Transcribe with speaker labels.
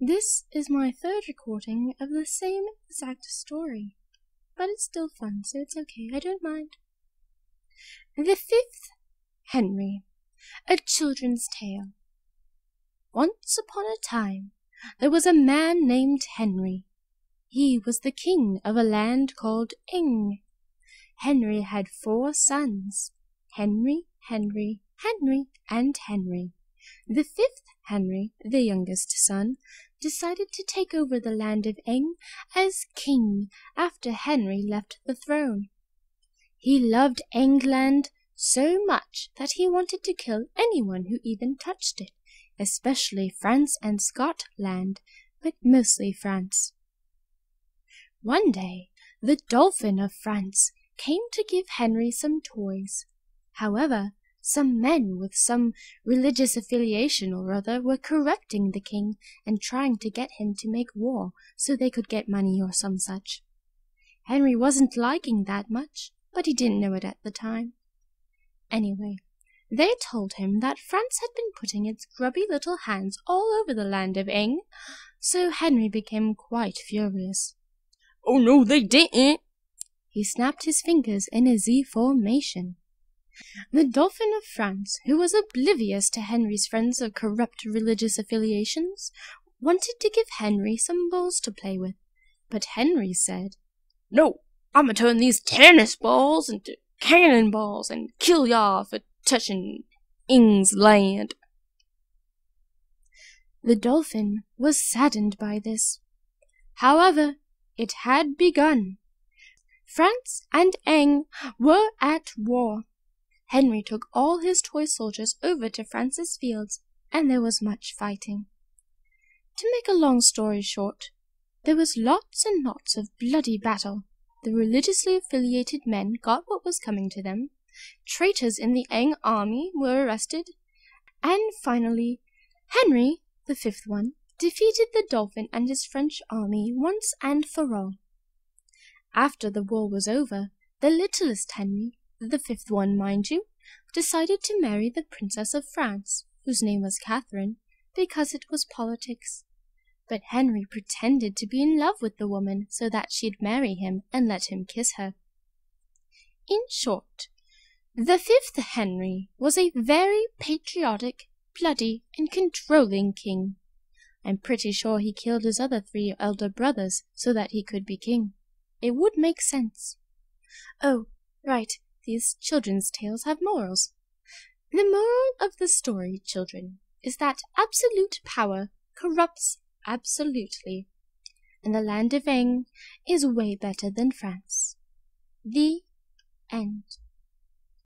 Speaker 1: This is my third recording of the same exact story, but it's still fun, so it's okay, I don't mind. The Fifth Henry, a children's tale. Once upon a time, there was a man named Henry. He was the king of a land called Eng. Henry had 4 sons, Henry, Henry, Henry, and Henry. The 5th Henry, the youngest son, decided to take over the land of Eng as king after Henry left the throne. He loved England so much that he wanted to kill anyone who even touched it, especially France and Scotland, but mostly France. One day, the Dauphin of France came to give Henry some toys. However, some men with some religious affiliation or other were correcting the king and trying to get him to make war so they could get money or some such. Henry wasn't liking that much, but he didn't know it at the time. Anyway, they told him that France had been putting its grubby little hands all over the land of Eng, so Henry became quite furious.
Speaker 2: "Oh no, they didn't!"
Speaker 1: He snapped his fingers in a Z formation. The Dauphin of France, who was oblivious to Henry's friends of corrupt religious affiliations, wanted to give Henry some balls to play with, but Henry said,
Speaker 2: "No, I'ma turn these tennis balls into cannonballs and kill y'all for touching Eng's land."
Speaker 1: The Dauphin was saddened by this. However, it had begun. France and Eng were at war. Henry took all his toy soldiers over to France's fields, and there was much fighting. To make a long story short, there was lots and lots of bloody battle. The religiously affiliated men got what was coming to them, traitors in the Eng army were arrested, and finally, Henry, the 5th one, defeated the Dauphin and his French army once and for all. After the war was over, the littlest Henry, the 5th one, mind you, decided to marry the Princess of France, whose name was Catherine, because it was politics. But Henry pretended to be in love with the woman so that she'd marry him and let him kiss her. In short, the 5th Henry was a very patriotic, bloody, and controlling king. I'm pretty sure he killed his other 3 elder brothers so that he could be king. It would make sense. Oh, right, these children's tales have morals. The moral of the story, children, is that absolute power corrupts absolutely, and the land of Eng is way better than France. The end.